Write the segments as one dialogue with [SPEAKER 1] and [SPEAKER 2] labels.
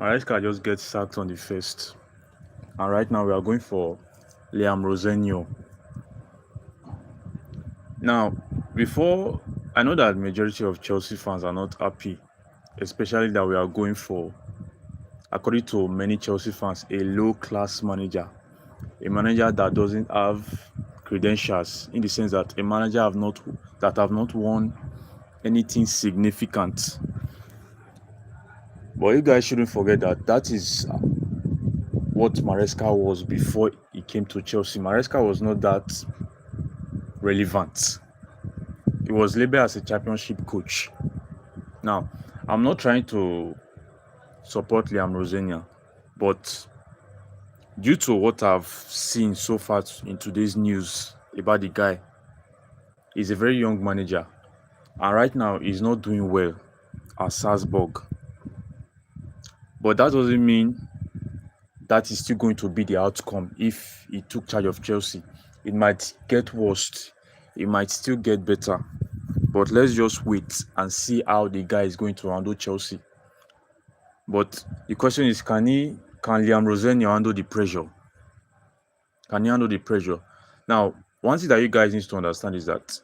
[SPEAKER 1] Maresca just gets sacked on the first. And right now we are going for Liam Rosenior. Now, before I know that majority of Chelsea fans are not happy, especially that we are going for, according to many Chelsea fans, a low-class manager, a manager that doesn't have credentials, in the sense that a manager have not won anything significant. But you guys shouldn't forget that that is what Maresca was before he came to Chelsea. Maresca was not that relevant. He was labeled as a championship coach. Now, I'm not trying to support Liam Rosenior, but due to what I've seen so far in today's news about the guy, he's a very young manager, and right now he's not doing well at Salzburg. But that doesn't mean that is still going to be the outcome if he took charge of Chelsea. It might get worse. It might still get better. But let's just wait and see how the guy is going to handle Chelsea. But the question is, can Liam Rosenior handle the pressure? Can he handle the pressure? Now, one thing that you guys need to understand is that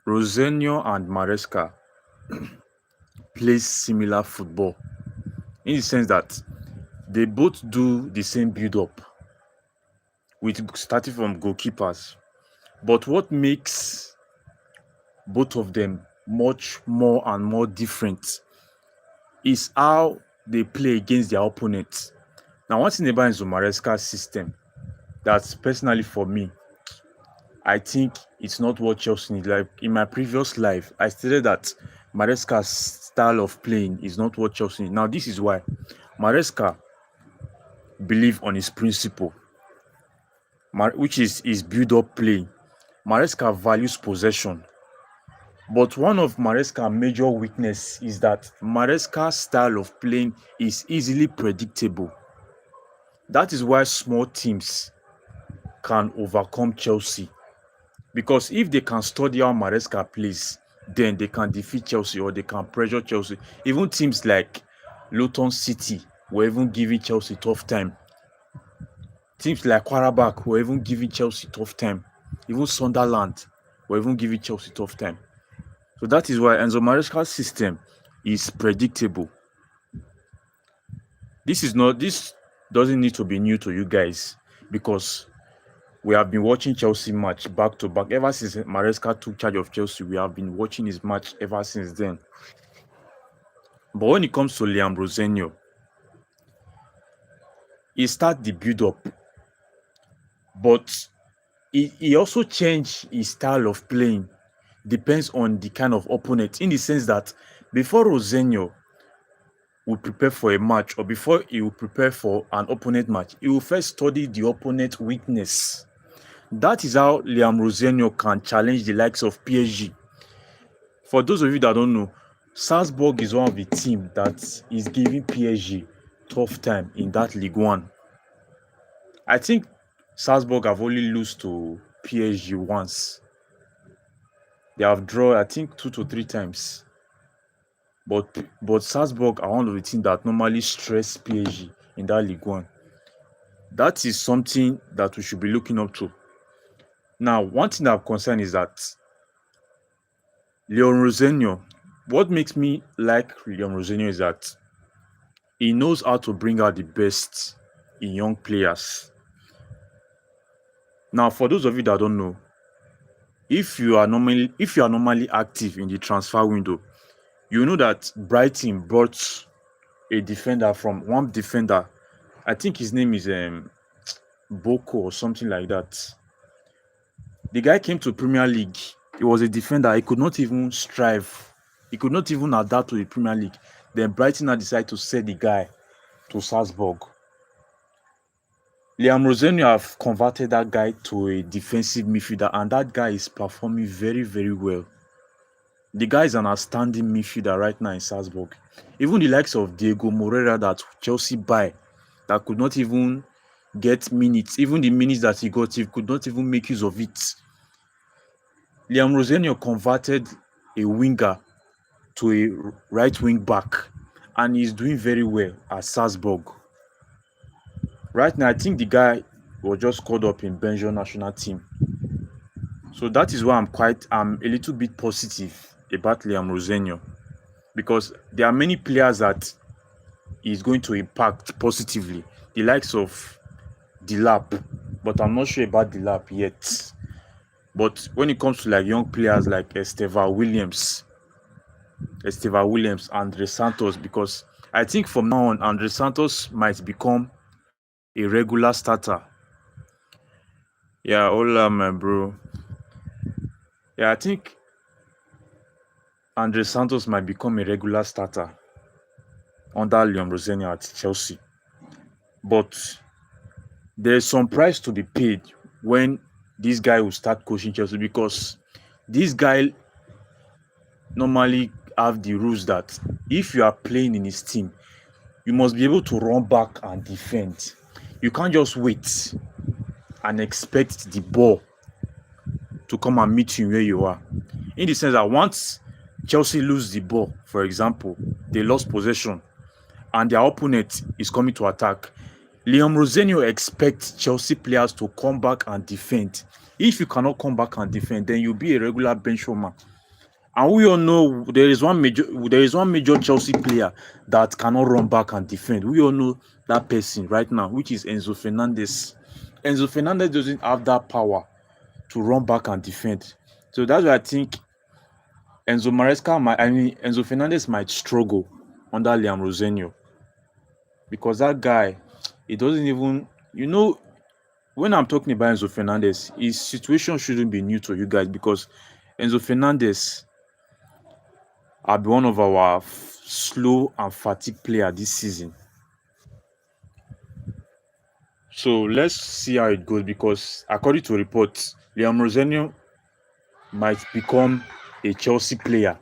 [SPEAKER 1] Rosenior and Maresca play similar football, in the sense that they both do the same build-up, with starting from goalkeepers. But what makes both of them much more and more different is how they play against their opponents. Now, one thing about Enzo Maresca's system, that's personally for me, I think it's not what Chelsea need. Like in my previous life, I stated that Maresca's style of playing is not what Chelsea need. Now, this is why Maresca believes on his principle, which is his build-up play. Maresca values possession. But one of Maresca's major weakness is that Maresca's style of playing is easily predictable. That is why small teams can overcome Chelsea. Because if they can study how Maresca plays, then they can defeat Chelsea or they can pressure Chelsea. Even teams like Luton City were even giving Chelsea tough time. Teams like Qarabağ were even giving Chelsea tough time. Even Sunderland were even giving Chelsea tough time. So that is why Enzo Maresca's system is predictable. This doesn't need to be new to you guys, because we have been watching Chelsea match back to back. Ever since Maresca took charge of Chelsea, we have been watching his match ever since then. But when it comes to Liam Rosenior, he started the build-up, but he also changed his style of playing. Depends on the kind of opponent, in the sense that before Rosenior will prepare for a match, or before he will prepare for an opponent match, he will first study the opponent's weakness. That is how Liam Rosenior can challenge the likes of PSG. For those of you that don't know, Salzburg is one of the teams that is giving PSG tough time in that League One. I think Salzburg have only lost to PSG once. They have drawn, I think, 2 to 3 times. But Salzburg are one of the teams that normally stress PSG in that League One. That is something that we should be looking up to. Now, one thing that I'm concerned is that Liam Rosenior, what makes me like Liam Rosenior is that he knows how to bring out the best in young players. Now, for those of you that don't know, if you are normally active in the transfer window, you know that Brighton brought a defender from one defender. I think his name is Boko or something like that. The guy came to Premier League. He was a defender. He could not even strive. He could not even adapt to the Premier League. Then Brighton had decided to sell the guy to Salzburg. Liam Rosenior have converted that guy to a defensive midfielder, and that guy is performing very, very well. The guy is an outstanding midfielder right now in Salzburg. Even the likes of Diego Moreira that Chelsea buy, that could not even get minutes. Even the minutes that he got, he could not even make use of it. Liam Rosenior converted a winger to a right wing back, and he's doing very well at Salzburg. Right now, I think the guy was just called up in Belgium national team. So that is why I'm a little bit positive about Liam Rosenior, because there are many players that he's going to impact positively. The likes of Delap, but I'm not sure about Delap yet. But when it comes to like young players like Esteva Williams, Andre Santos, because I think from now on, Andre Santos might become a regular starter. Yeah, hola, my bro. Yeah, I think Andre Santos might become a regular starter under Liam Rosenior at Chelsea. But there's some price to be paid when this guy will start coaching Chelsea, because this guy normally have the rules that if you are playing in his team, you must be able to run back and defend. You can't just wait and expect the ball to come and meet you where you are. In the sense that once Chelsea lose the ball, for example, they lost possession and their opponent is coming to attack, Liam Rosenior expects Chelsea players to come back and defend. If you cannot come back and defend, then you'll be a regular bench warmer. And we all know there is one major Chelsea player that cannot run back and defend. We all know that person right now, which is Enzo Fernandez. Enzo Fernandez doesn't have that power to run back and defend. So that's why I think Enzo Fernandez might struggle under Liam Rosenior, because that guy, he doesn't even, when I'm talking about Enzo Fernandez, his situation shouldn't be new to you guys, because Enzo Fernandez are one of our slow and fatigue player this season. So let's see how it goes, because according to reports, Liam Rosenior might become a Chelsea player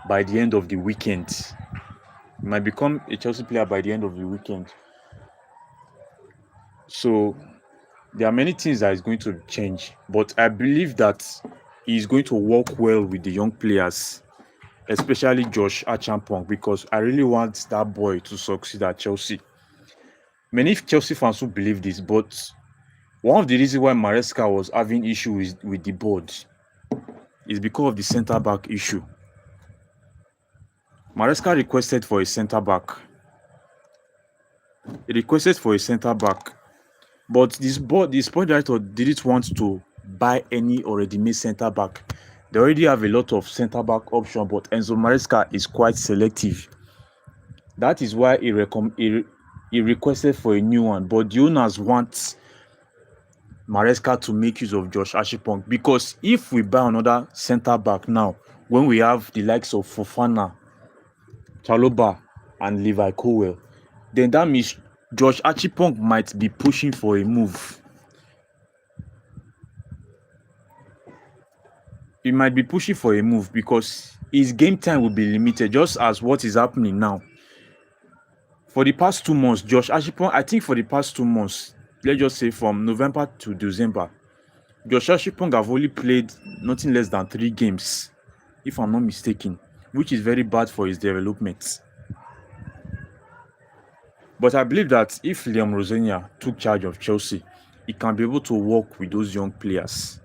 [SPEAKER 1] by the end of the weekend. He might become a Chelsea player by the end of the weekend. So there are many things that is going to change, but I believe that he's going to work well with the young players, especially Josh Achampong, because I really want that boy to succeed at Chelsea. Many Chelsea fans will believe this, but one of the reasons why Maresca was having issues with the board is because of the centre-back issue. Maresca requested for a centre-back. He requested for a centre-back, but the sport director didn't want to buy any already made centre-back. They already have a lot of centre-back options, but Enzo Maresca is quite selective. That is why he requested for a new one, but the owners want Maresca to make use of Josh Ashipong, because if we buy another centre-back now, when we have the likes of Fofana, Chaloba, and Levi Colwell, then that means Josh Achipong might be pushing for a move. He might be pushing for a move because his game time will be limited, just as what is happening now. For the past 2 months, Josh Ashipong, I think for the past 2 months, let's just say from November to December, Josh Ashipong have only played nothing less than 3 games, if I'm not mistaken, which is very bad for his development. But I believe that if Liam Rosenior took charge of Chelsea, he can be able to work with those young players,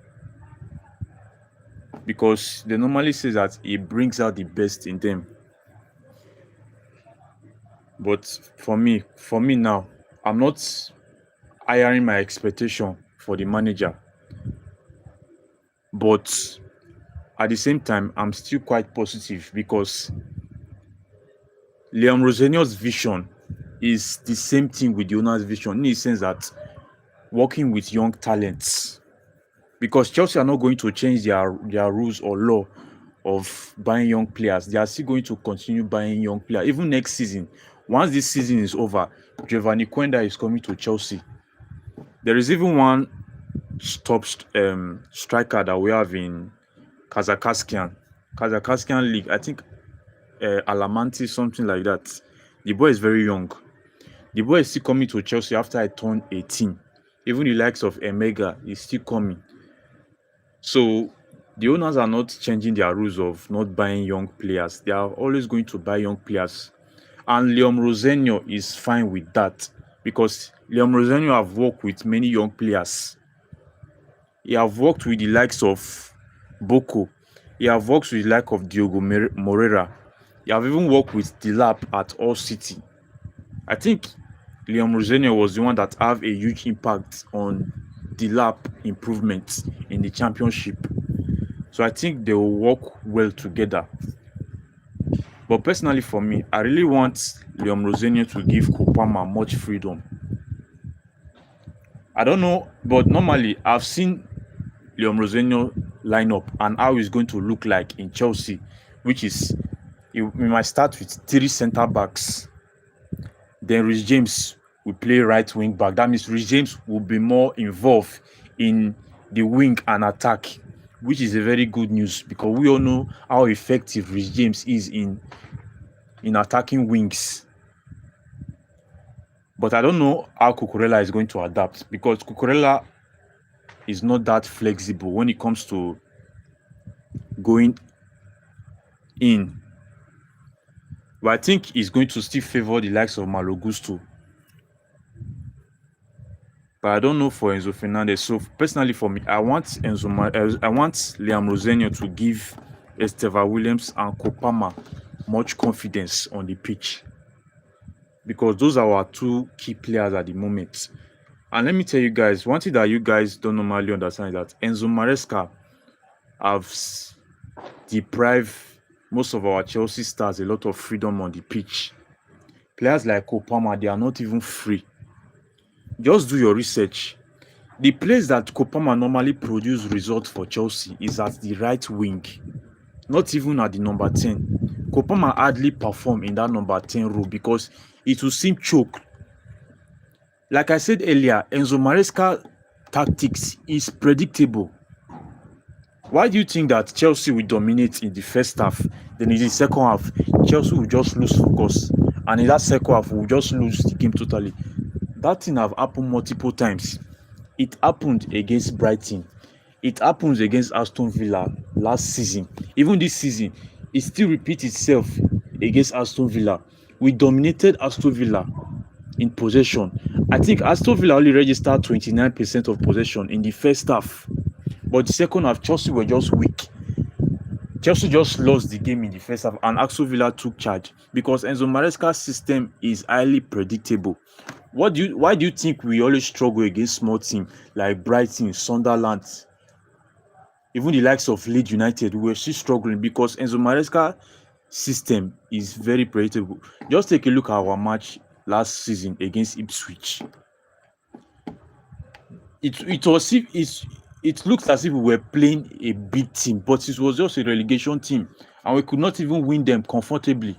[SPEAKER 1] because they normally say that he brings out the best in them. But for me now, I'm not hiring my expectation for the manager. But at the same time, I'm still quite positive, because Liam Rosenior's vision is the same thing with the owner's vision, in the sense that working with young talents. Because Chelsea are not going to change their rules or law of buying young players. They are still going to continue buying young players. Even next season, once this season is over, Giovanni Quenda is coming to Chelsea. There is even one top striker that we have in Kazakhstan league. I think Alamanti, something like that. The boy is very young. The boy is still coming to Chelsea after I turned 18. Even the likes of Emega is still coming. So the owners are not changing their rules of not buying young players. They are always going to buy young players. And Liam Rosenior is fine with that because Liam Rosenior have worked with many young players. He have worked with the likes of Boko. He have worked with the like of Diogo Moreira. He have even worked with Delap at All City. I think Liam Rosenior was the one that have a huge impact on Delap improvements in the championship. So I think they will work well together. But personally for me, I really want Liam Rosenior to give Kopama much freedom. I don't know, but normally I've seen Liam Rosenior lineup and how he's going to look like in Chelsea, which is we might start with 3 centre backs. Then Reece James will play right wing back. That means Reece James will be more involved in the wing and attack, which is a very good news because we all know how effective Reece James is in attacking wings. But I don't know how Cucurella is going to adapt because Cucurella is not that flexible when it comes to going in. But I think he's going to still favor the likes of Malo Gusto. But I don't know for Enzo Fernandez. So personally for me, I want Liam Rosenior to give Esteva Williams and Kopama much confidence on the pitch. Because those are our 2 key players at the moment. And let me tell you guys, one thing that you guys don't normally understand is that Enzo Maresca have deprived most of our Chelsea stars a lot of freedom on the pitch. Players like Kopama, they are not even free. Just do your research. The place that Kopama normally produce results for Chelsea is at the right wing, not even at the number 10. Kopama hardly perform in that number 10 role because it will seem choke. Like I said earlier, Enzo Maresca tactics is predictable. Why do you think that Chelsea will dominate in the first half? Then in the second half, Chelsea will just lose focus. And in that second half, we'll just lose the game totally. That thing have happened multiple times. It happened against Brighton. It happens against Aston Villa last season. Even this season, it still repeats itself against Aston Villa. We dominated Aston Villa in possession. I think Aston Villa only registered 29% of possession in the first half. But the second half, Chelsea were just weak. Chelsea just lost the game in the first half and Aston Villa took charge because Enzo Maresca's system is highly predictable. Why do you think we always struggle against small teams like Brighton, Sunderland, even the likes of Leeds United? We were still struggling because Enzo Maresca's system is very predictable. Just take a look at our match last season against Ipswich. It looks as if we were playing a big team, but it was just a relegation team, and we could not even win them comfortably.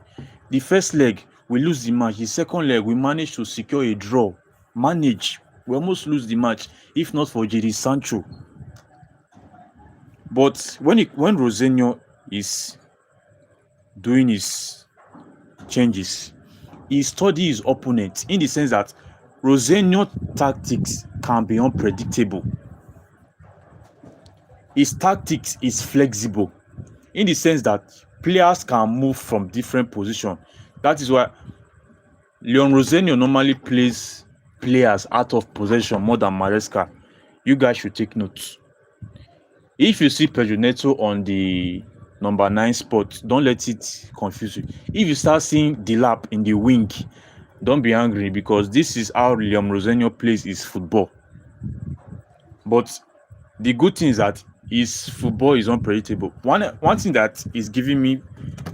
[SPEAKER 1] The first leg, we lose the match. The second leg, we managed to secure a draw. We almost lose the match, if not for Jadon Sancho. But when Rosenior is doing his changes, he studies his opponent in the sense that Rosenior tactics can be unpredictable. His tactics is flexible in the sense that players can move from different positions. That is why Liam Rosenior normally plays players out of possession more than Maresca. You guys should take notes. If you see Pedro Neto on the number 9 spot, don't let it confuse you. If you start seeing Delap in the wing, don't be angry because this is how Liam Rosenior plays his football. But the good thing is that his football is unpredictable. One thing that is giving me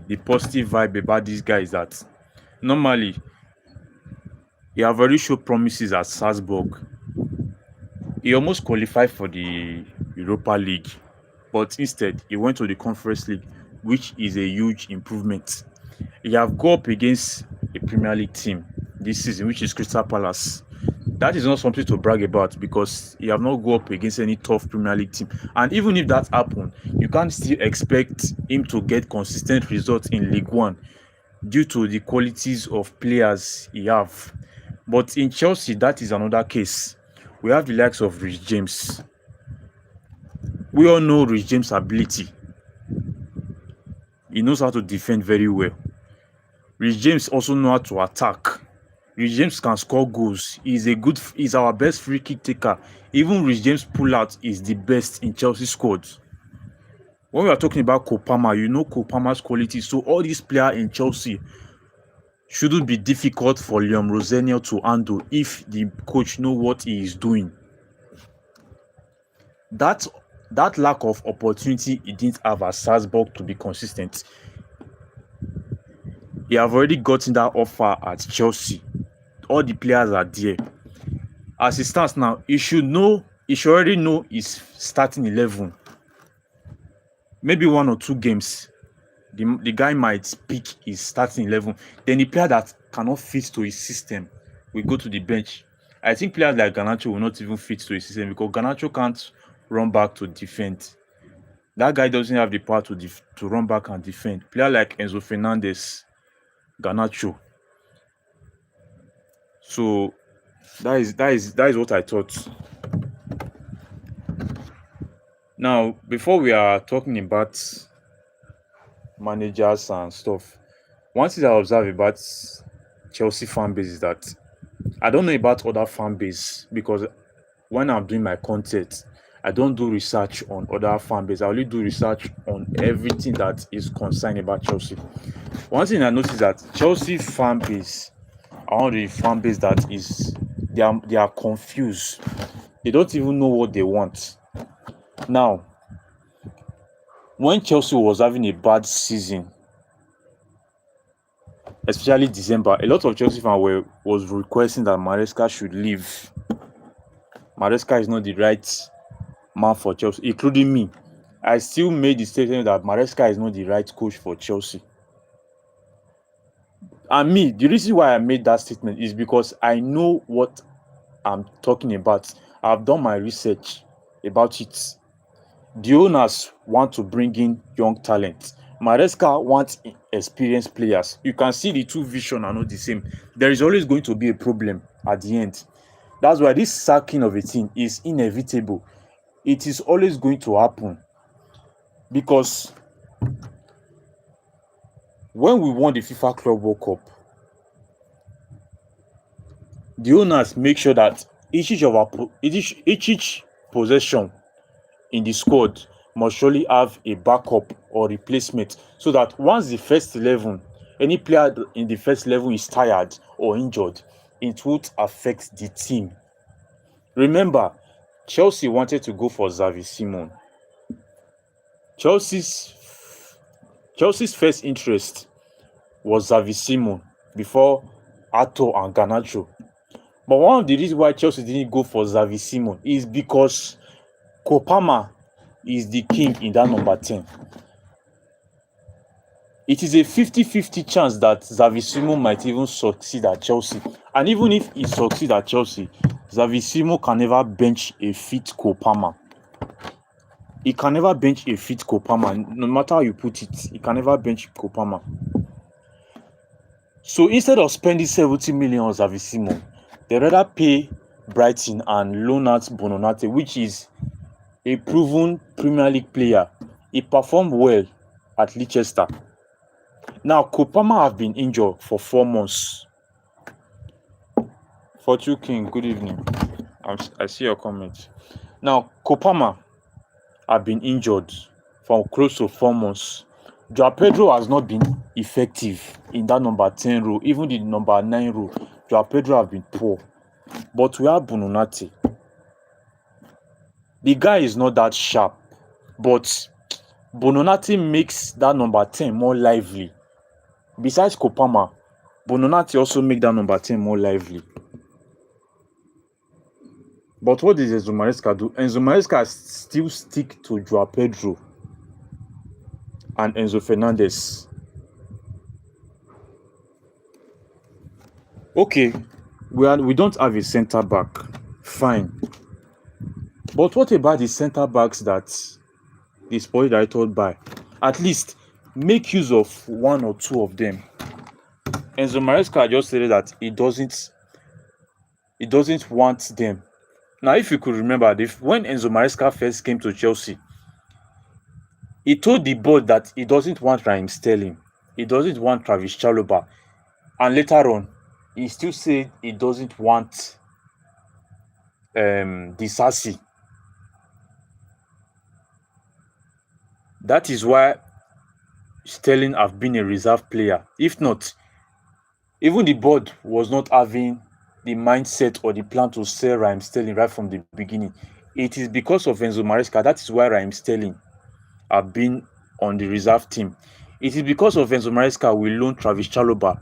[SPEAKER 1] the positive vibe about this guy is that normally he have already showed promises at Salzburg. He almost qualified for the Europa League, but instead he went to the Conference League, which is a huge improvement. He have gone up against a Premier League team this season, which is Crystal Palace. That is not something to brag about because he have not gone up against any tough Premier League team. And even if that happened, you can't still expect him to get consistent results in League One due to the qualities of players he have. But in Chelsea, that is another case. We have the likes of Reece James. We all know Reece James' ability. He knows how to defend very well. Rich James also know how to attack. Rich James can score goals. He's our best free kick taker. Even Rich James pullout is the best in Chelsea squads. When we are talking about Kopama, you know Kopama's quality. So all these players in Chelsea shouldn't be difficult for Liam Rosenior to handle if the coach know what he is doing. That lack of opportunity he didn't have at Salzburg to be consistent. He have already gotten that offer at Chelsea. All the players are there. As it stands now, he should already know his starting 11. Maybe 1 or 2 games, the guy might pick his starting 11. Then the player that cannot fit to his system will go to the bench. I think players like Garnacho will not even fit to his system because Garnacho can't run back to defend. That guy doesn't have the power to run back and defend. Player like Enzo Fernandez, Garnacho. So that is what I thought. Now, before we are talking about managers and stuff, one thing I observe about Chelsea fan base is that I don't know about other fan base because when I'm doing my content, I don't do research on other fan base. I only do research on everything that is concerned about Chelsea. One thing I noticed that Chelsea fan base are one of the fan base that is they are confused. They don't even know what they want. Now, when Chelsea was having a bad season, especially December, a lot of Chelsea fans was requesting that Maresca should leave. Maresca is not the right man for Chelsea, including me. I still made the statement that Maresca is not the right coach for Chelsea. And me, the reason why I made that statement is because I know what I'm talking about. I've done my research about it. The owners want to bring in young talent. Maresca wants experienced players. You can see the two visions are not the same. There is always going to be a problem at the end. That's why this sacking of a team is inevitable. It is always going to happen. Because when we won the FIFA Club World Cup, the owners make sure that each possession in the squad must surely have a backup or replacement so that once the first 11, any player in the first 11 is tired or injured, it won't affect the team. Remember, Chelsea wanted to go for Xavi Simon. Chelsea's first interest was Xavi Simon before Arthur and Garnacho. But one of the reasons why Chelsea didn't go for Xavi Simon is because Kopama is the king in that number 10. It is a 50-50 chance that Xavi Simon might even succeed at Chelsea. And even if he succeeds at Chelsea, Xavi Simon can never bench a fit Kopama. He can never bench a fit Kopama. No matter how you put it, he can never bench Kopama. So instead of spending 70 million on Xavi Simon, they rather pay Brighton and loan out Bononate, which is a proven Premier League player. He performed well at Leicester. Now, Kopama have been injured for 4 months. Fortune King, good evening. I see your comment. Now, Kopama have been injured for close to 4 months. Joao Pedro has not been effective in that number 10 role. Even the number 9 role, Joao Pedro have been poor. But we have Bononate. The guy is not that sharp, but Bononate makes that number 10 more lively. Besides Kopama, Bononate also make that number 10 more lively. But what did Enzo Maresca do? Enzo Maresca still stick to Joao Pedro and Enzo Fernandez. Okay, we don't have a centre back. Fine. But what about the centre backs that the sports director buy? At least make use of 1 or 2 of them. Enzo Maresca just said that he doesn't want them. Now, if you could remember, when Enzo Maresca first came to Chelsea, he told the board that he doesn't want Raheem Sterling, he doesn't want Travis Chalobah, And later on, he still said he doesn't want the Sassi. That is why Sterling have been a reserve player. If not, even the board was not having the mindset or the plan to sell Raheem Sterling right from the beginning. It is because of Enzo Maresca. That is why Raheem Sterling have been on the reserve team. It is because of Enzo Maresca we loaned Travis Chalobah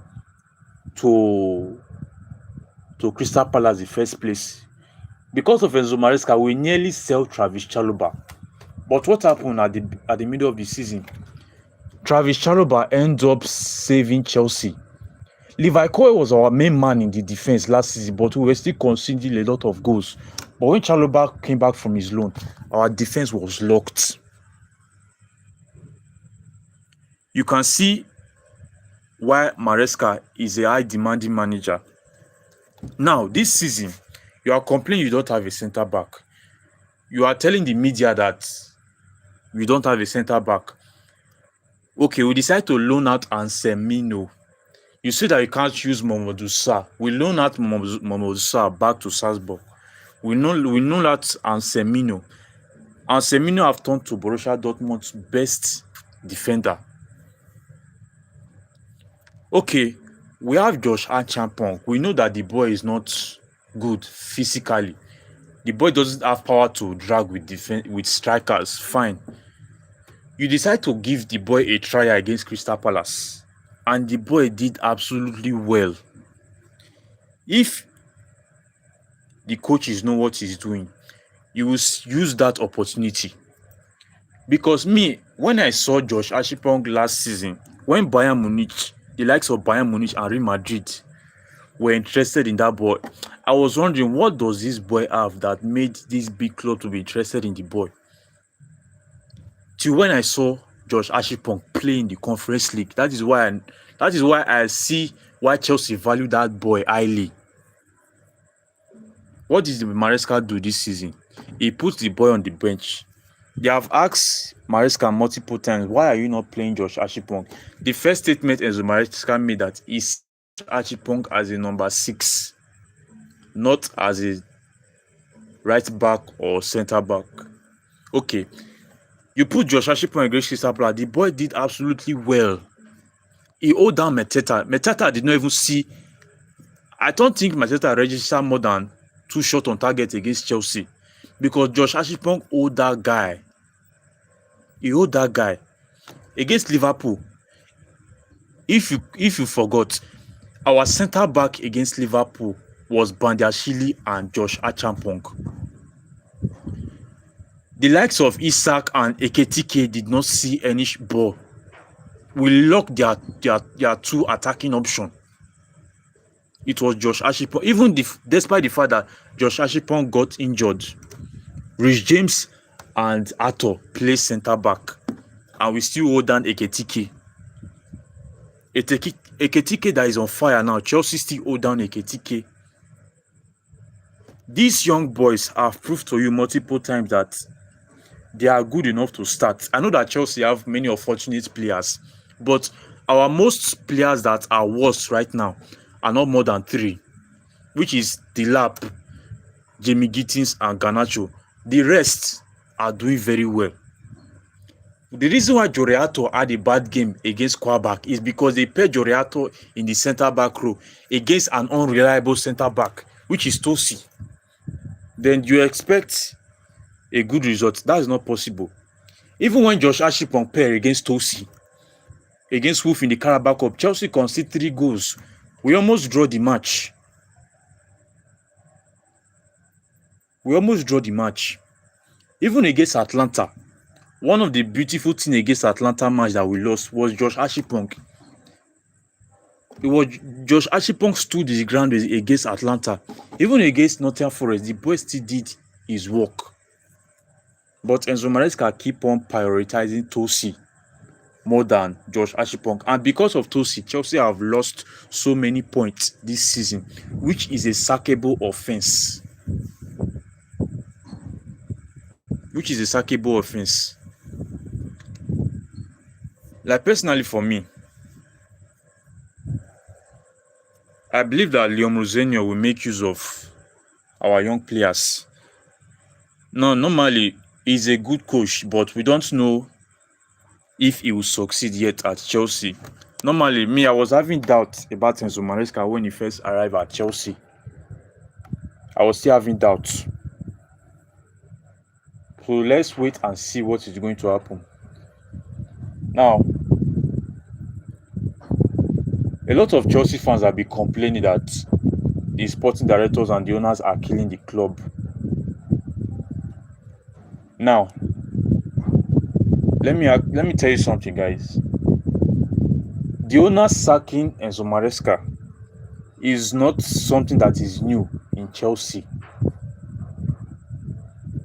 [SPEAKER 1] to Crystal Palace in the first place. Because of Enzo Maresca, we nearly sell Travis Chalobah. But what happened at the middle of the season? Travis Chalobah ends up saving Chelsea. Levi Coy was our main man in the defense last season, but we were still conceding a lot of goals. But when Chalobah came back from his loan, our defense was locked. You can see why Maresca is a high-demanding manager. Now, this season, you are complaining you don't have a centre-back. You are telling the media that we don't have a centre-back. Okay, we decide to loan out Anselmino. You say that you can't use Mamadou Sarr. We loan out Mamadou Sarr back to Salzburg. We know that Anselmino. Anselmino have turned to Borussia Dortmund's best defender. Okay, we have Josh Achampong. We know that the boy is not good physically. The boy doesn't have power to drag with strikers. Fine. You decide to give the boy a try against Crystal Palace, and the boy did absolutely well. If the coaches know what he's doing, you will use that opportunity. Because me, when I saw Josh Ashipong last season, when Bayern Munich, the likes of Bayern Munich and Real Madrid were interested in that boy, I was wondering, what does this boy have that made this big club to be interested in the boy? Till when I saw Josh Ashipong play in the Conference League, that is why I see why Chelsea value that boy highly. What did Maresca do this season? He put the boy on the bench. They have asked Maresca multiple times, why are you not playing Josh Ashipong? The first statement Enzo Maresca made that he sees Ashipong as a number 6, not as a right back or centre back. Okay, you put Josh Ashipong against Crystal Palace. The boy did absolutely well. He hold down Mateta. Mateta did not even see. I don't think Mateta registered more than 2 shots on target against Chelsea, because Josh Ashipong hold that guy. He hold that guy against Liverpool. If you forgot, our centre back against Liverpool was Bandiashile and Josh Achampong. The likes of Isak and Eketike did not see any ball. We locked their 2 attacking options. It was Josh Ashipong. Even despite the fact that Josh Ashipong got injured, Rich James and Arthur play centre back, and we still hold down Eketike. Eketike that is on fire now. Chelsea still hold down Eketike. These young boys have proved to you multiple times that they are good enough to start. I know that Chelsea have many unfortunate players, but our most players that are worse right now are not more than 3, which is Delap, Jamie Gittins, and Garnacho. The rest are doing very well. The reason why Joriato had a bad game against Quaback is because they paired Joriato in the centre-back row against an unreliable centre-back, which is Tosi. Then you expect a good result. That is not possible. Even when Josh Ashipong paired against Tosi, against Wolf in the Carabao Cup, Chelsea conceded 3 goals. We almost draw the match. Even against Atlanta, one of the beautiful things against Atlanta match that we lost was Josh Ashipong. It was Josh Ashipong stood his ground against Atlanta. Even against Nottingham Forest, the boy still did his work. But Enzo Maresca keep on prioritizing Tosi more than Josh Ashipong. And because of Tosi, Chelsea have lost so many points this season, which is a sackable offense. Like, personally for me, I believe that Liam Rosenior will make use of our young players. No, normally he's a good coach, but we don't know if he will succeed yet at Chelsea. Normally, me, I was having doubts about Enzo Maresca when he first arrived at Chelsea. I was still having doubts. So let's wait and see what is going to happen. Now, a lot of Chelsea fans have been complaining that the sporting directors and the owners are killing the club. Now, let me tell you something, guys. The owner sacking Enzo Maresca is not something that is new in Chelsea.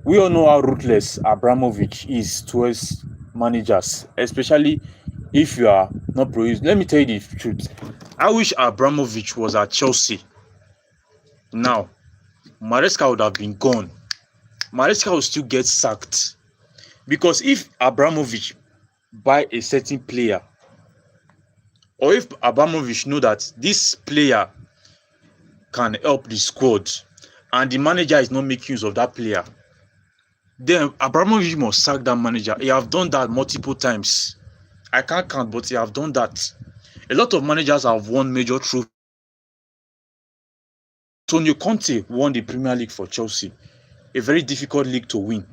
[SPEAKER 1] We all know how ruthless Abramovich is towards managers, especially if you are not produced. Let me tell you the truth. I wish Abramovich was at Chelsea. Now, Maresca would have been gone. Maresca will still get sacked. Because if Abramovich buy a certain player, or if Abramovich know that this player can help the squad, and the manager is not making use of that player, then Abramovich must sack that manager. He have done that multiple times. I can't count, but he have done that. A lot of managers have won major trophies. Antonio Conte won the Premier League for Chelsea, a very difficult league to win.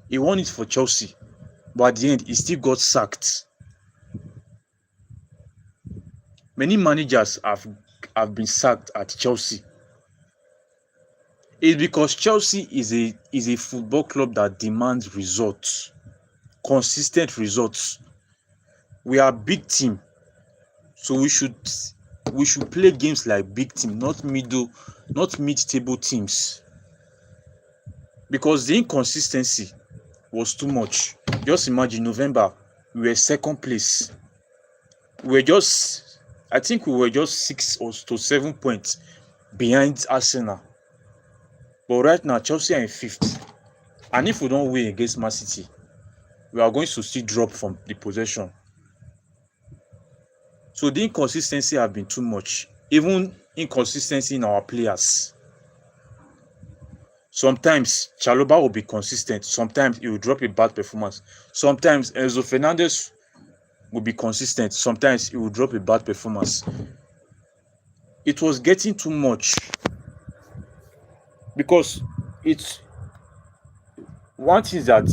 [SPEAKER 1] He won it for Chelsea, but at the end, he still got sacked. Many managers have been sacked at Chelsea. It's because Chelsea is a football club that demands results, consistent results. We are a big team, so we should play games like big team, not mid-table teams. Because the inconsistency was too much. Just imagine November, we were second place. I think we were just 6 or to 7 points behind Arsenal. But right now, Chelsea are in 5th. And if we don't win against Man City, we are going to still drop from the possession. So the inconsistency have been too much. Even inconsistency in our players. Sometimes Chalobah will be consistent. Sometimes he will drop a bad performance. Sometimes Enzo Fernandez will be consistent. Sometimes he will drop a bad performance. It was getting too much. Because it's one thing is that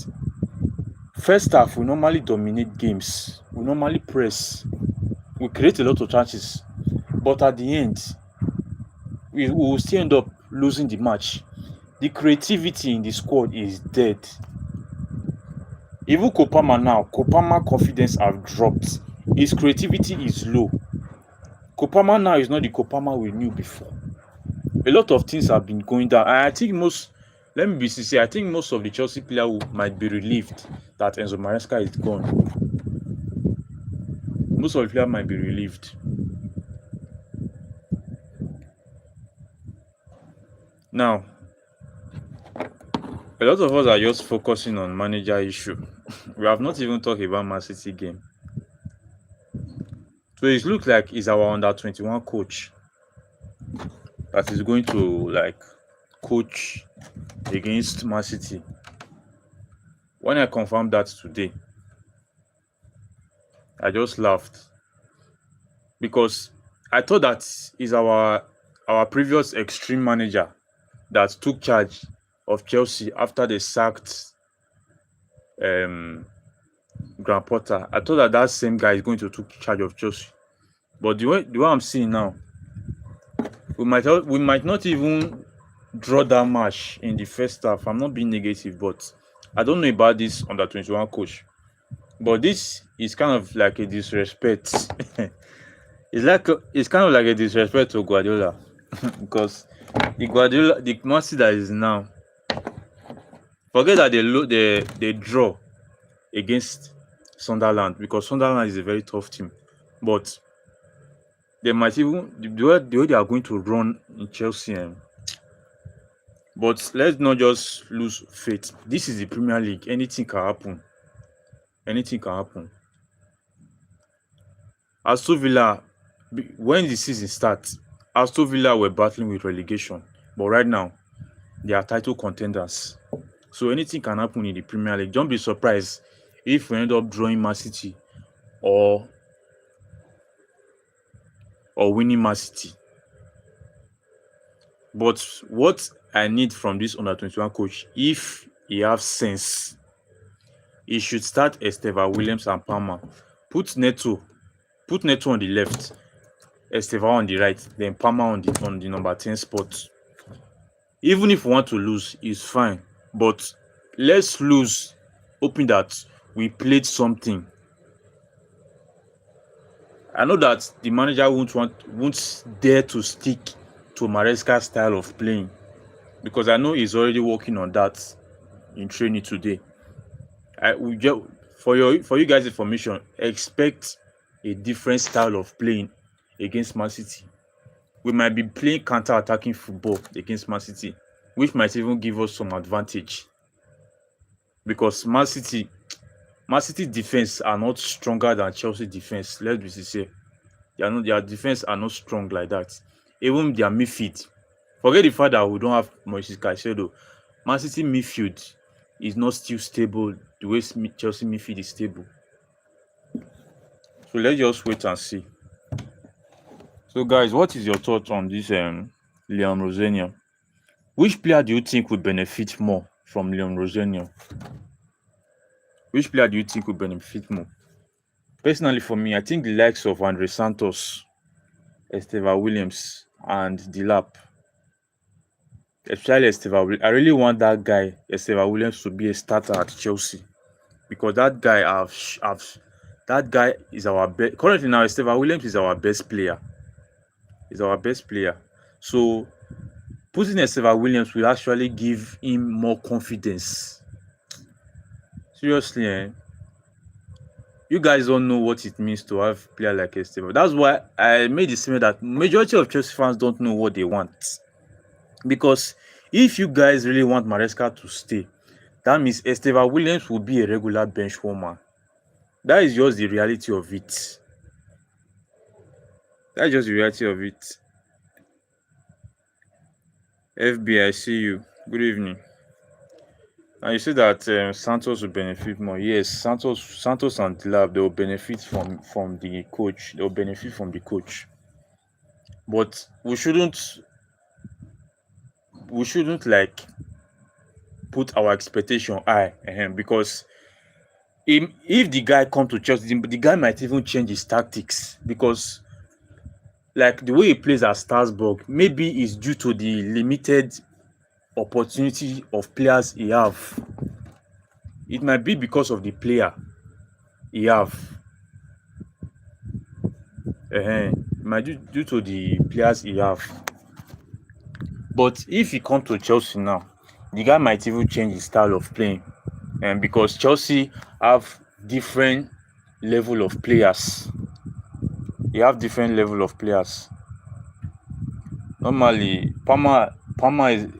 [SPEAKER 1] first half we normally dominate games. We normally press. We create a lot of chances. But at the end, we will still end up losing the match. The creativity in the squad is dead. Even Kopama confidence have dropped. His creativity is low. Kopama now is not the Kopama we knew before. A lot of things have been going down. And I think let me be sincere, I think most of the Chelsea players might be relieved that Enzo Maresca is gone. Most of the players might be relieved. Now, a lot of us are just focusing on manager issue. We have not even talked about Man City game. So it looks like it's our under-21 coach that is going to coach against Man City. When I confirmed that today, I just laughed because I thought that is our previous extreme manager that took charge of Chelsea after they sacked Graham Potter. I thought that same guy is going to take charge of Chelsea, but the way I'm seeing now, we might not even draw that match in the first half. I'm not being negative, but I don't know about this under-21 coach. But this is kind of like a disrespect. It's kind of like a disrespect to Guardiola because the Man City that is now, forget that they draw against Sunderland because Sunderland is a very tough team, but they might even the way they are going to run in Chelsea. But let's not just lose faith. This is the Premier League. Anything can happen. Anything can happen. Aston Villa, when the season starts, Aston Villa were battling with relegation, but right now they are title contenders. So anything can happen in the Premier League. Don't be surprised if we end up drawing Man City or winning Man City. But what I need from this under 21 coach, if he has sense, he should start Esteva Williams and Palmer. Put Neto on the left, Esteva on the right, then Palmer on the number 10 spot. Even if we want to lose, it's fine. But let's lose, hoping that we played something. I know that the manager won't dare to stick to Maresca's style of playing, because I know he's already working on that in training today. For you guys' information, expect a different style of playing against Man City. We might be playing counter-attacking football against Man City, which might even give us some advantage, because Man City defense are not stronger than Chelsea defense. Let's be sincere. Their defense are not strong like that. Even their midfield. Forget the fact that we don't have Moises Caicedo. Man City midfield is not still stable the way Chelsea midfield is stable. So let's just wait and see. So guys, what is your thoughts on this Liam Rosenior? Which player do you think would benefit more from Liam Rosenior? Which player do you think would benefit more? Personally, for me, I think the likes of Andre Santos, Esteva Williams, and Delap. Especially Esteva Williams. I really want that guy, Esteva Williams, to be a starter at Chelsea, because that guy that guy is our best. Currently now, Esteva Williams is our best player. So putting Esteva Williams will actually give him more confidence. Seriously, you guys don't know what it means to have a player like Esteva. That's why I made the statement that majority of Chelsea fans don't know what they want. Because if you guys really want Maresca to stay, that means Esteva Williams will be a regular bench warmer. That is just the reality of it. FB, I see you. Good evening. And you say that Santos will benefit more. Yes, Santos and Delap, they will benefit from the coach. They will benefit from the coach. But we shouldn't like put our expectation high, because if the guy come to Chelsea, the guy might even change his tactics, because like the way he plays at Strasbourg, maybe it's due to the limited opportunity of players he have. It might be because of the player he have. It might be due to the players he have. But if he come to Chelsea now, the guy might even change his style of playing, because Chelsea have different level of players. They have different level of players. Normally, Palmer is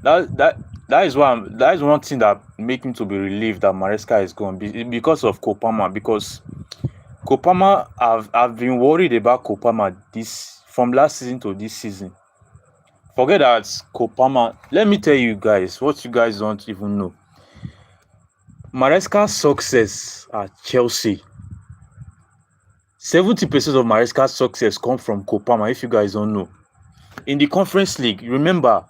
[SPEAKER 1] that is one thing that make me to be relieved that Maresca is gone, because of Palmer. Because Palmer, I've been worried about Palmer from last season to this season. Forget that Palmer. Let me tell you guys what you guys don't even know. Maresca's success at Chelsea, 70% of Maresca's success come from Palmer, if you guys don't know. In the Conference League, remember,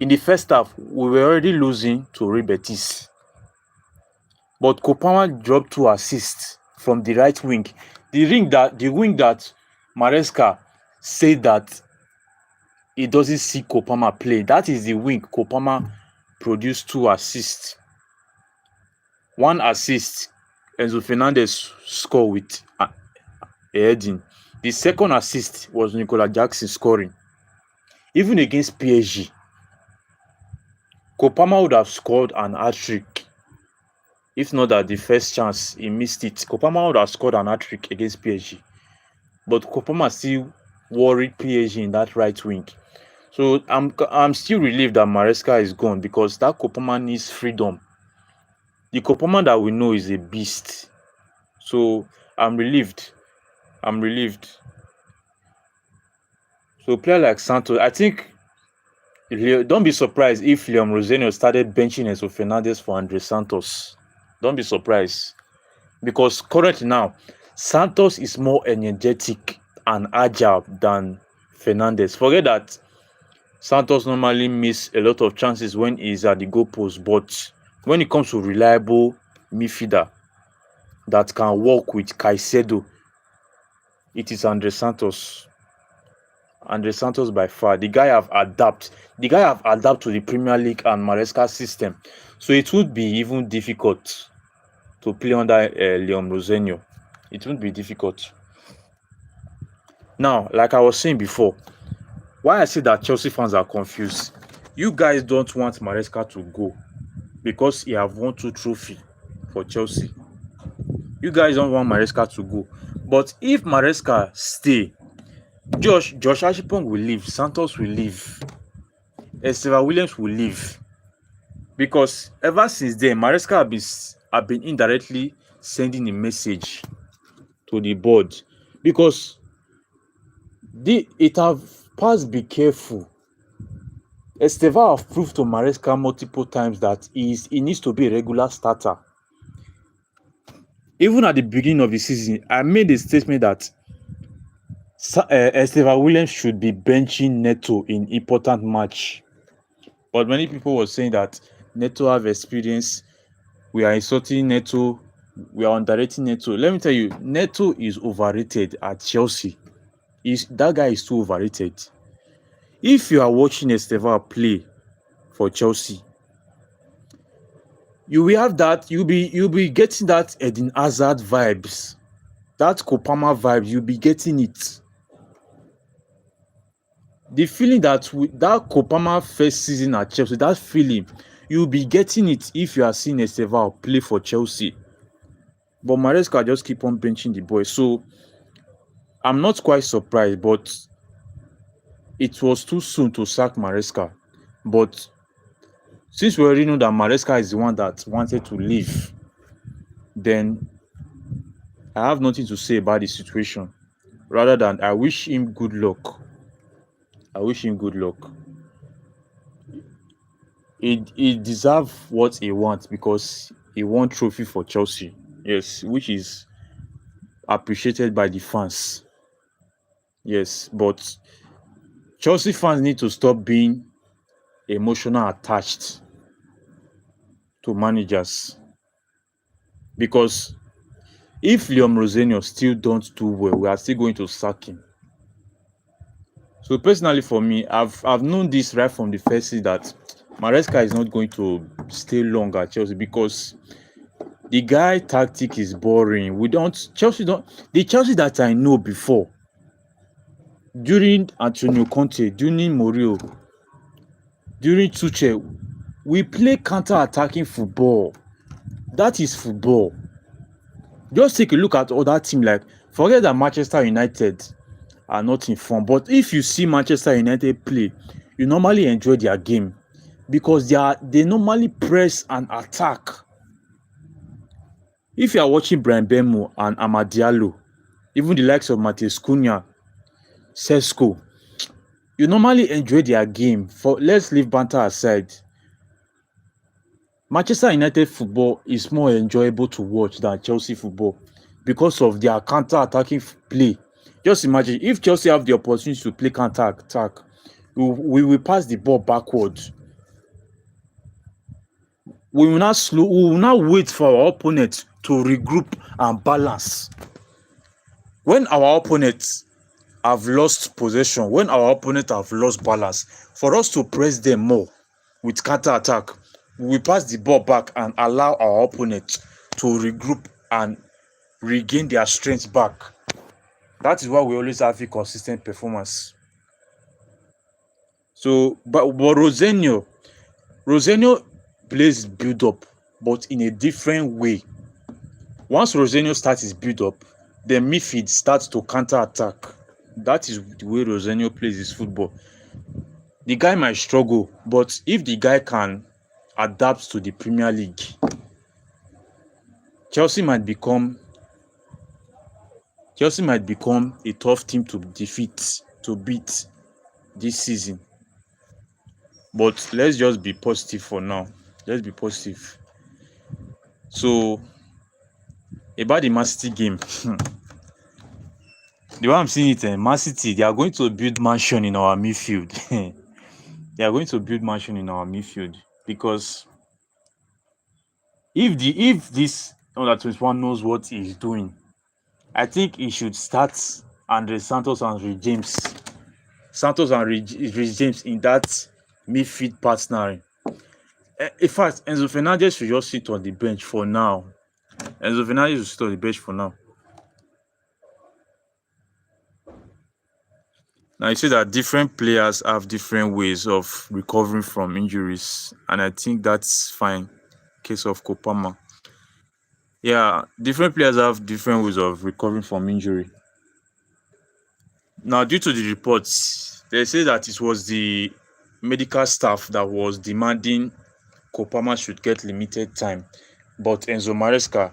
[SPEAKER 1] in the first half, we were already losing to Real Betis. But Palmer dropped 2 assists from the right wing. The wing that Maresca said that he doesn't see Palmer play. That is the wing Palmer produced 2 assists. 1 assist, Enzo Fernandez scored with a heading. The second assist was Nicolas Jackson scoring. Even against PSG, Palmer would have scored an hat-trick. If not that the first chance he missed it, Palmer would have scored an hat-trick against PSG. But Palmer still worried PSG in that right wing. So I'm still relieved that Maresca is gone, because that Palmer needs freedom. The Palmer that we know is a beast. So I'm relieved. So a player like Santos, I think don't be surprised if Liam Rosenior started benching Enzo Fernandez for Andre Santos. Don't be surprised. Because currently now, Santos is more energetic and agile than Fernandez. Forget that Santos normally miss a lot of chances when he's at the goalpost, but when it comes to reliable midfielder that can work with Caicedo, it is Andre Santos. Andre Santos by far. The guy have adapted to the Premier League and Maresca system. So it would be even difficult to play under Liam Rosenior. It won't be difficult. Now, like I was saying before, why I say that Chelsea fans are confused. You guys don't want Maresca to go because he have won 2 trophies for Chelsea. You guys don't want Maresca to go. But if Maresca stay, Josh Ashipong will leave, Santos will leave, Esteva Williams will leave. Because ever since then, Maresca have been indirectly sending a message to the board. Because it have passed be careful. Esteva have proved to Maresca multiple times that he needs to be a regular starter. Even at the beginning of the season, I made a statement that Esteva Williams should be benching Neto in important match. But many people were saying that Neto have experience. We are insulting Neto. We are underrating Neto. Let me tell you, Neto is overrated at Chelsea. That guy is too overrated. If you are watching Esteva play for Chelsea, you will have that. You'll be getting that Eden Hazard vibes, that Kopama vibes. You'll be getting it. The feeling that that Kopama first season at Chelsea, that feeling, you'll be getting it if you are seeing Esteva play for Chelsea. But Maresca just keep on benching the boy. So I'm not quite surprised, but it was too soon to sack Maresca. But since we already know that Maresca is the one that wanted to leave, then I have nothing to say about the situation. Rather than I wish him good luck. I wish him good luck. He deserves what he wants because he won trophy for Chelsea. Yes, which is appreciated by the fans. Yes, but Chelsea fans need to stop being emotional attached to managers. Because if Liam Rosenior still don't do well, we are still going to sack him. So personally for me, I've known this right from the first season that Maresca is not going to stay long at Chelsea because the guy tactic is boring. The Chelsea that I know before, during Antonio Conte, during Mourinho, during Tuchel, we play counter-attacking football. That is football. Just take a look at other teams. Like, forget that Manchester United are not in form, but if you see Manchester United play, you normally enjoy their game because they normally press and attack. If you are watching Bryan Mbeumo and Amad Diallo, even the likes of Matheus Cunha, Sesko, you normally enjoy their game. Let's leave banter aside. Manchester United football is more enjoyable to watch than Chelsea football because of their counter-attacking play. Just imagine if Chelsea have the opportunity to play counter-attack, we will pass the ball backwards. We will not wait for our opponent to regroup and balance. When our opponents have lost possession, when our opponent have lost balance, for us to press them more with counter-attack, we pass the ball back and allow our opponent to regroup and regain their strength back. That is why we always have a consistent performance. So, but Rosenior plays build-up, but in a different way. Once Rosenior starts his build-up, the midfield starts to counter-attack. That is the way Rosenior plays his football. The guy might struggle, but if the guy can adapt to the Premier League, Chelsea might become a tough team to beat. this season. But let's just be positive for now. Let's be positive. So about the Man City game, the way I'm seeing it, Man City, they are going to build mansion in our midfield. They are going to build mansion in our midfield because if this under 21 knows what he's doing, I think he should start Andre Santos and Reece James. Reece James in that midfield partnering. In fact, Enzo Fernandez should just sit on the bench for now. Enzo Fernandez should sit on the bench for now. Now you see that different players have different ways of recovering from injuries, and I think that's fine. Case of Kopama. Yeah, different players have different ways of recovering from injury. Now, due to the reports, they say that it was the medical staff that was demanding Kopama should get limited time, but Enzo Maresca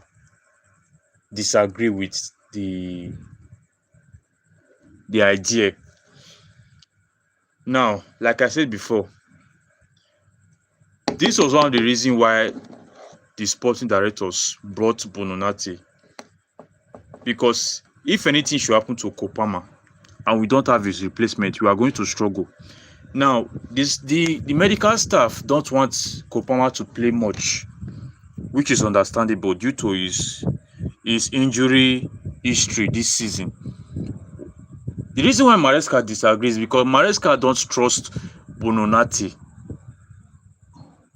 [SPEAKER 1] disagree with the idea. Now, like I said before, this was one of the reasons why the sporting directors brought Bononati, because if anything should happen to Kopama and we don't have his replacement, we are going to struggle. Now, the medical staff don't want Kopama to play much, which is understandable due to his injury history this season. The reason why Maresca disagrees is because Maresca don't trust Bononati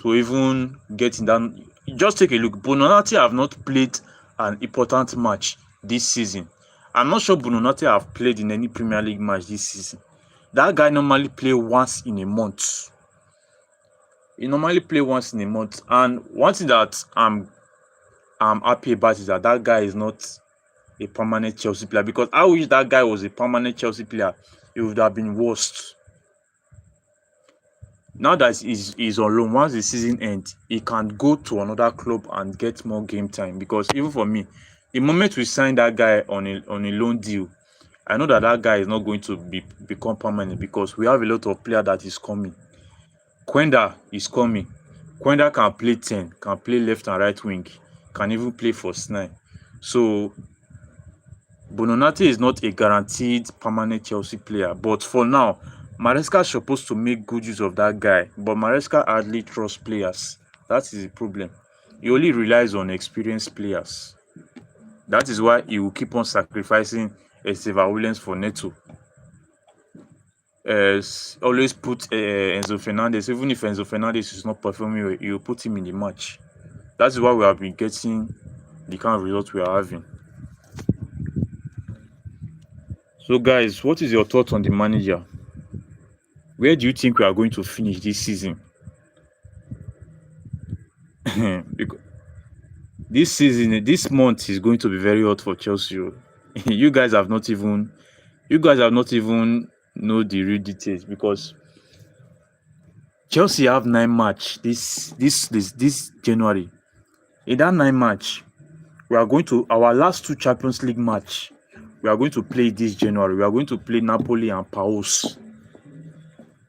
[SPEAKER 1] to even get in that. Just take a look. Bononati have not played an important match this season. I'm not sure Bononati have played in any Premier League match this season. That guy normally play once in a month. He normally play once in a month. And one thing that I'm happy about is that guy is not a permanent Chelsea player, because I wish that guy was a permanent Chelsea player. It would have been worse. Now that he's on loan, once the season ends, he can go to another club and get more game time. Because even for me, the moment we sign that guy on a loan deal, I know that guy is not going to become permanent, because we have a lot of player that is coming. Quenda is coming. Quenda can play 10, can play left and right wing, can even play first 9. So Bononati is not a guaranteed permanent Chelsea player, but for now, Maresca is supposed to make good use of that guy, but Maresca hardly trusts players. That is the problem. He only relies on experienced players. That is why he will keep on sacrificing Esteva Williams for Neto. Always put Enzo Fernandez. Even if Enzo Fernandez is not performing well, he will put him in the match. That is why we have been getting the kind of results we are having. So guys, what is your thought on the manager? Where do you think we are going to finish this season? Because this month is going to be very hot for Chelsea. You guys have not even know the real details, because Chelsea have 9 match this January. In that 9 match, we are going to our last 2 Champions League match. We are going to play this January. We are going to play Napoli and Paos.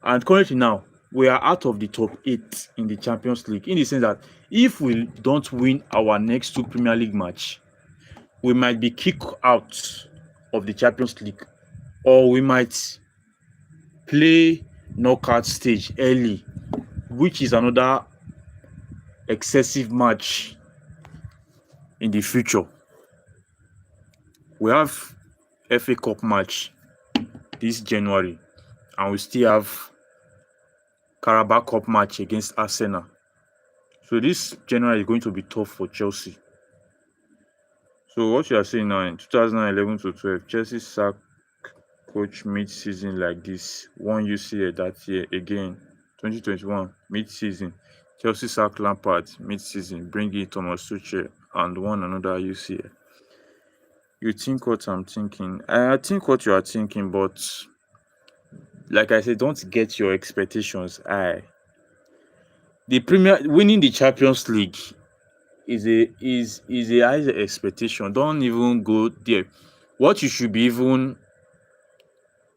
[SPEAKER 1] And currently now, we are out of the top 8 in the Champions League, in the sense that if we don't win our next 2 Premier League match, we might be kicked out of the Champions League, or we might play knockout stage early, which is another excessive match in the future. We have FA Cup match this January, and we still have Carabao Cup match against Arsenal. So this January is going to be tough for Chelsea. So what you are saying now, in 2011 to 12, Chelsea sacked coach mid-season like this. Won UCL that year again. 2021 mid-season, Chelsea sacked Lampard mid-season, bring in Thomas Tuchel, and won another UCL. You think what I'm thinking? I think what you are thinking, but like I said, don't get your expectations high. The winning the Champions League is a high expectation. Don't even go there. What you should be even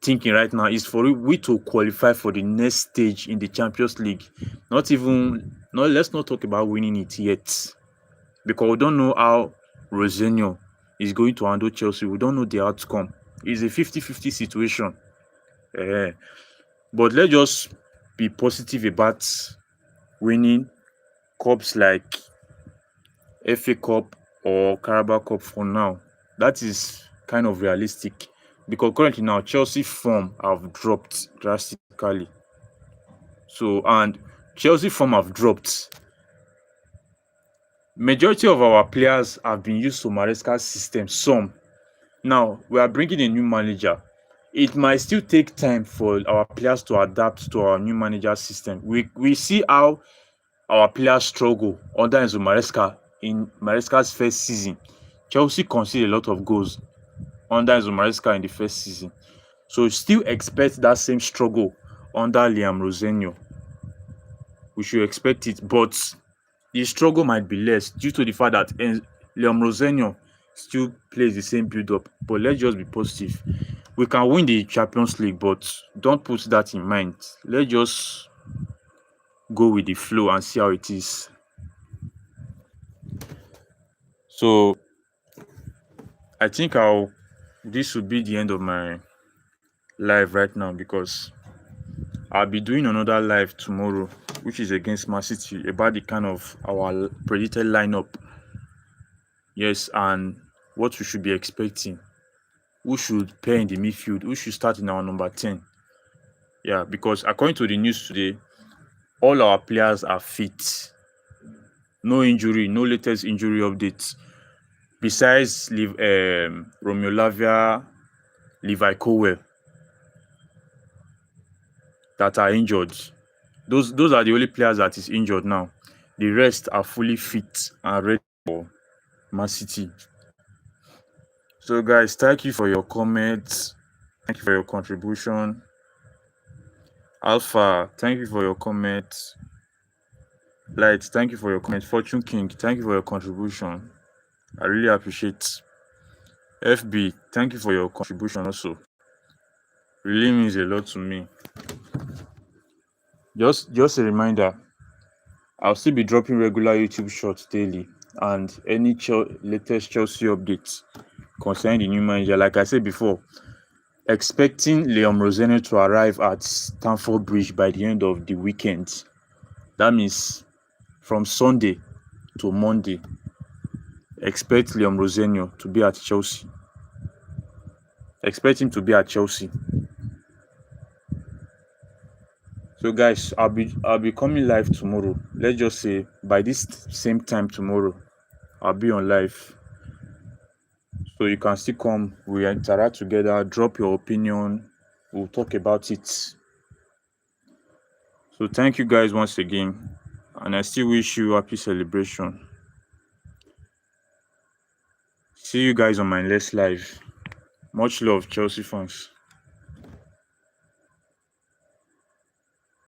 [SPEAKER 1] thinking right now is for we to qualify for the next stage in the Champions League. Let's not talk about winning it yet, because we don't know how Rosenior is going to handle Chelsea. We don't know the outcome. It's a 50-50 situation. Uh, but let's just be positive about winning cups like FA Cup or Carabao Cup for now. That is kind of realistic, because currently now Chelsea form have dropped drastically. So, and Chelsea form have dropped. Majority of our players have been used to Maresca's system. Some. Now we are bringing a new manager. It might still take time for our players to adapt to our new manager system. We see how our players struggle under Enzo Maresca in Maresca's first season. Chelsea conceded a lot of goals under Enzo Maresca in the first season. So still expect that same struggle under Liam Rosenior. We should expect it, but the struggle might be less due to the fact that Liam Rosenior still plays the same build-up. But let's just be positive. We can win the Champions League, but don't put that in mind. Let's just go with the flow and see how it is. So I think this will be the end of my live right now, because I'll be doing another live tomorrow, which is against Man City, about the kind of our predicted lineup. Yes, and what we should be expecting. Who should play in the midfield? Who should start in our number 10? Yeah, because according to the news today, all our players are fit. No injury, no latest injury updates. Besides Romeo Lavia, Levi Colwell, that are injured. Those are the only players that is injured now. The rest are fully fit and ready for Man City. So guys, thank you for your comments. Thank you for your contribution. Alpha, thank you for your comments. Light, thank you for your comment. Fortune King, thank you for your contribution. I really appreciate. FB, thank you for your contribution also. Really means a lot to me. Just a reminder, I'll still be dropping regular YouTube shorts daily, and any latest Chelsea updates concerning the new manager. Like I said before, expecting Liam Rosenior to arrive at Stamford Bridge by the end of the weekend. That means from Sunday to Monday, expect Liam Rosenior to be at Chelsea. Expect him to be at Chelsea. So guys, I'll be coming live tomorrow. Let's just say by this same time tomorrow, I'll be on live. So you can still come, we interact together, drop your opinion, we'll talk about it. So thank you guys once again, and I still wish you happy celebration. See you guys on my next live. Much love, Chelsea fans.